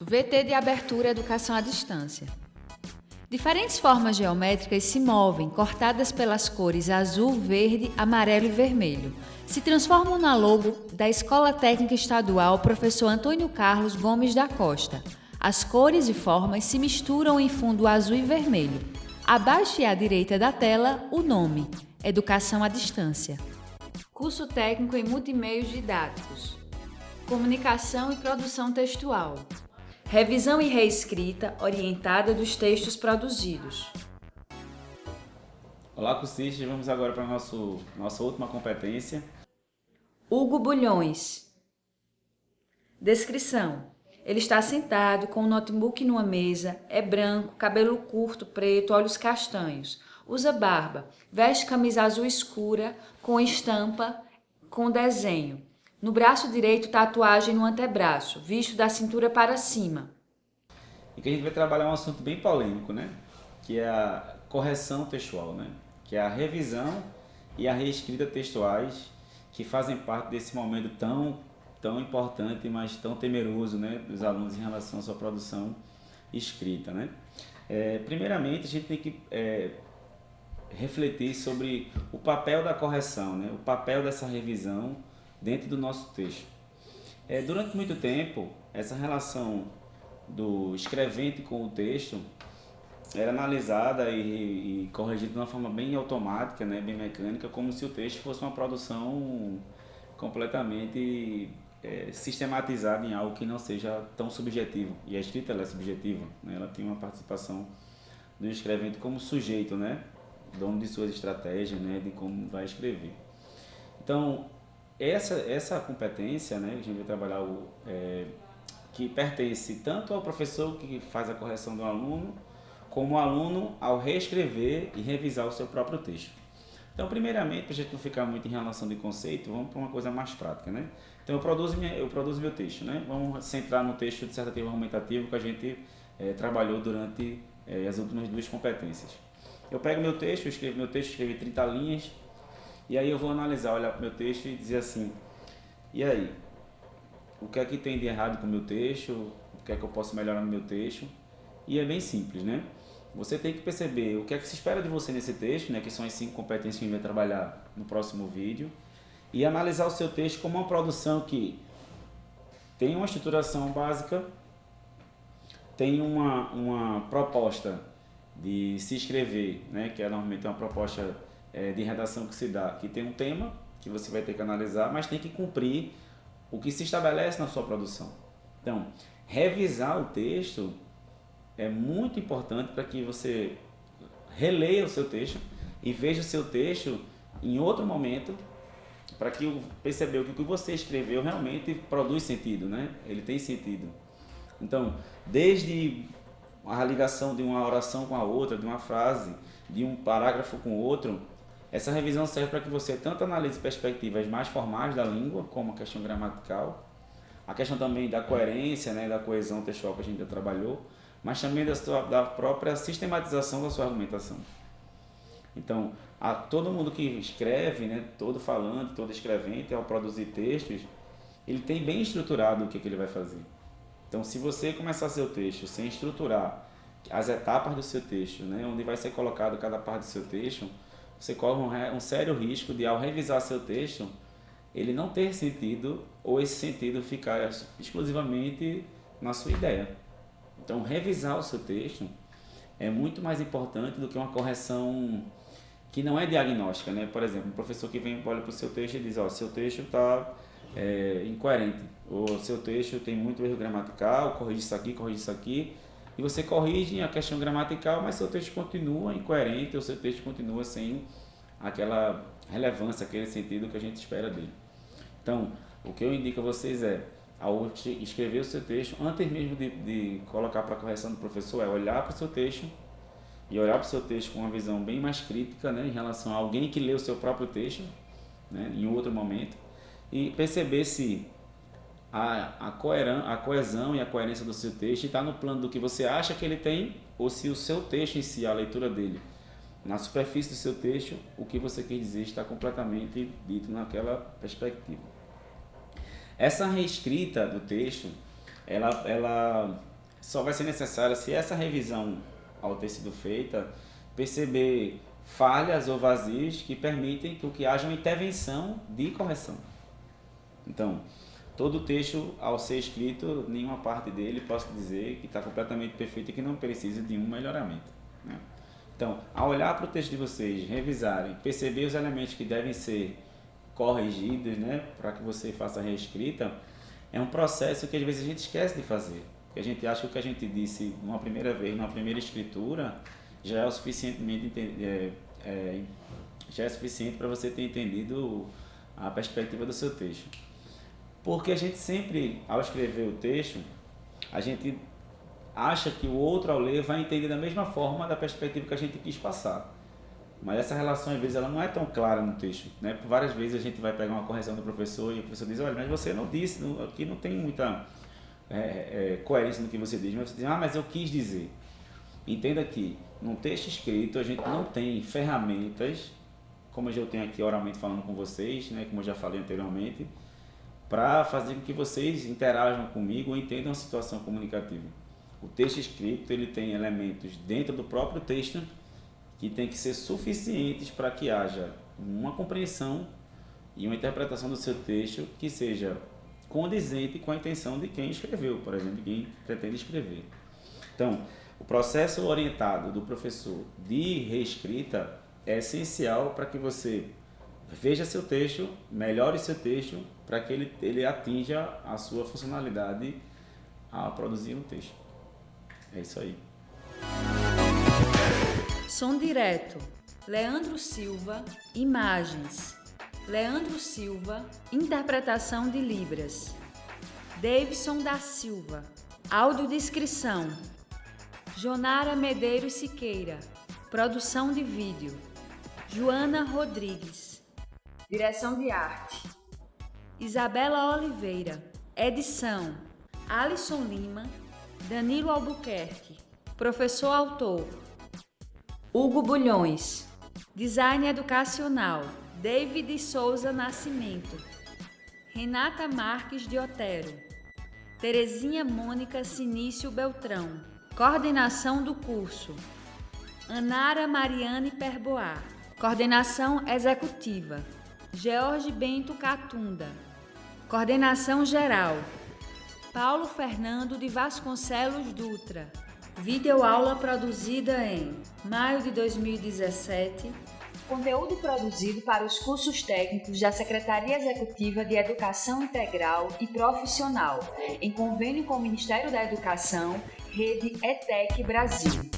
VT de abertura Educação à Distância. Diferentes formas geométricas se movem, cortadas pelas cores azul, verde, amarelo e vermelho. Se transformam na logo da Escola Técnica Estadual Professor Antônio Carlos Gomes da Costa. As cores e formas se misturam em fundo azul e vermelho. Abaixo e à direita da tela, o nome: Educação à Distância. Curso técnico em multimeios didáticos. Comunicação e produção textual. Revisão e reescrita orientada dos textos produzidos. Olá, cursistas, vamos agora para a nossa última competência. Hugo Bulhões. Descrição: ele está sentado com um notebook numa mesa, é branco, cabelo curto, preto, olhos castanhos, usa barba, veste camisa azul escura com estampa com desenho. No braço direito, tatuagem no antebraço, visto da cintura para cima. E que a gente vai trabalhar um assunto bem polêmico, né? Que é a correção textual, né? Que é a revisão e a reescrita textuais que fazem parte desse momento tão importante, mas tão temeroso, né? Dos alunos em relação à sua produção escrita, né? Primeiramente, a gente tem que refletir sobre o papel da correção, né? O papel dessa revisão dentro do nosso texto. Durante muito tempo, essa relação do escrevente com o texto era analisada e corrigida de uma forma bem automática, né, bem mecânica, como se o texto fosse uma produção completamente sistematizada em algo que não seja tão subjetivo. E a escrita ela é subjetiva, né? Ela tem uma participação do escrevente como sujeito, né, dono de suas estratégias, né, de como vai escrever. Então, essa competência, né, que a gente vai trabalhar, que pertence tanto ao professor que faz a correção do aluno, como o aluno ao reescrever e revisar o seu próprio texto. Então, primeiramente, para a gente não ficar muito em relação de conceito, vamos para uma coisa mais prática, né? Então, eu produzo meu texto, né? Vamos centrar no texto dissertativo argumentativo que a gente trabalhou durante as últimas duas competências. Eu pego meu texto, escrevi 30 linhas, e aí eu vou analisar, olhar para o meu texto e dizer assim, e aí, o que é que tem de errado com o meu texto, o que é que eu posso melhorar no meu texto? E é bem simples, né? Você tem que perceber o que é que se espera de você nesse texto, né? Que são as 5 competências que a gente vai trabalhar no próximo vídeo, e analisar o seu texto como uma produção que tem uma estruturação básica, tem uma proposta de se escrever, né? Que é normalmente uma proposta de redação que se dá, que tem um tema que você vai ter que analisar, mas tem que cumprir o que se estabelece na sua produção. Então, revisar o texto é muito importante para que você releia o seu texto e veja o seu texto em outro momento, para que perceber que o que você escreveu realmente produz sentido, né? Ele tem sentido. Então, desde a ligação de uma oração com a outra, de uma frase, de um parágrafo com o outro, essa revisão serve para que você tanto analise perspectivas mais formais da língua, como a questão gramatical, a questão também da coerência, né, da coesão textual que a gente já trabalhou, mas também da própria sistematização da sua argumentação. Então, todo mundo que escreve, né, todo falante, todo escrevente, ao produzir textos, ele tem bem estruturado o que ele vai fazer. Então, se você começar seu texto sem estruturar as etapas do seu texto, né, onde vai ser colocado cada parte do seu texto, você corre um sério risco de, ao revisar seu texto, ele não ter sentido ou esse sentido ficar exclusivamente na sua ideia. Então, revisar o seu texto é muito mais importante do que uma correção que não é diagnóstica, né? Por exemplo, um professor que vem olha para o seu texto e diz, seu texto está incoerente, ou seu texto tem muito erro gramatical, corrige isso aqui, e você corrige a questão gramatical, mas seu texto continua incoerente, ou seu texto continua sem aquela relevância, aquele sentido que a gente espera dele. Então, o que eu indico a vocês ao escrever o seu texto, antes mesmo de colocar para a correção do professor, olhar para o seu texto, e olhar para o seu texto com uma visão bem mais crítica, né, em relação a alguém que lê o seu próprio texto, né, em outro momento, e perceber se a coesão e a coerência do seu texto está no plano do que você acha que ele tem, ou se o seu texto em si, a leitura dele, na superfície do seu texto, o que você quer dizer está completamente dito naquela perspectiva. Essa reescrita do texto, ela só vai ser necessária se essa revisão, ao ter sido feita, perceber falhas ou vazios que permitem que haja uma intervenção de correção. Então, todo o texto, ao ser escrito, nenhuma parte dele posso dizer que está completamente perfeito e que não precisa de um melhoramento, né? Então, ao olhar para o texto de vocês, revisarem, perceber os elementos que devem ser corrigidos, né, para que você faça a reescrita, é um processo que às vezes a gente esquece de fazer. Porque a gente acha que o que a gente disse numa primeira vez, numa primeira escritura, já é o suficientemente já é suficiente para você ter entendido a perspectiva do seu texto. Porque a gente sempre, ao escrever o texto, a gente acha que o outro, ao ler, vai entender da mesma forma da perspectiva que a gente quis passar. Mas essa relação, às vezes, ela não é tão clara no texto, né? Por várias vezes a gente vai pegar uma correção do professor e o professor diz, olha, mas você não disse, aqui não tem muita coerência no que você diz, mas você diz, mas eu quis dizer. Entenda que, num texto escrito, a gente não tem ferramentas, como eu já tenho aqui oralmente falando com vocês, né? Como eu já falei anteriormente, para fazer com que vocês interajam comigo ou entendam a situação comunicativa. O texto escrito, ele tem elementos dentro do próprio texto que tem que ser suficientes para que haja uma compreensão e uma interpretação do seu texto que seja condizente com a intenção de quem escreveu, por exemplo, quem pretende escrever. Então, o processo orientado do professor de reescrita é essencial para que você veja seu texto, melhore seu texto, para que ele atinja a sua funcionalidade a produzir um texto. É isso aí. Som direto, Leandro Silva. Imagens, Leandro Silva. Interpretação de Libras, Davidson da Silva. Audiodescrição, Jonara Medeiros Siqueira. Produção de vídeo, Joana Rodrigues. Direção de arte, Isabela Oliveira. Edição, Alisson Lima, Danilo Albuquerque. Professor autor, Hugo Bulhões. Design educacional, David Souza Nascimento. Renata Marques de Otero. Terezinha Mônica Sinício Beltrão. Coordenação do curso, Anara Mariane Perboar. Coordenação executiva, George Bento Catunda. Coordenação geral, Paulo Fernando de Vasconcelos Dutra. Videoaula produzida em maio de 2017. Conteúdo produzido para os cursos técnicos da Secretaria Executiva de Educação Integral e Profissional, em convênio com o Ministério da Educação, Rede ETEC Brasil.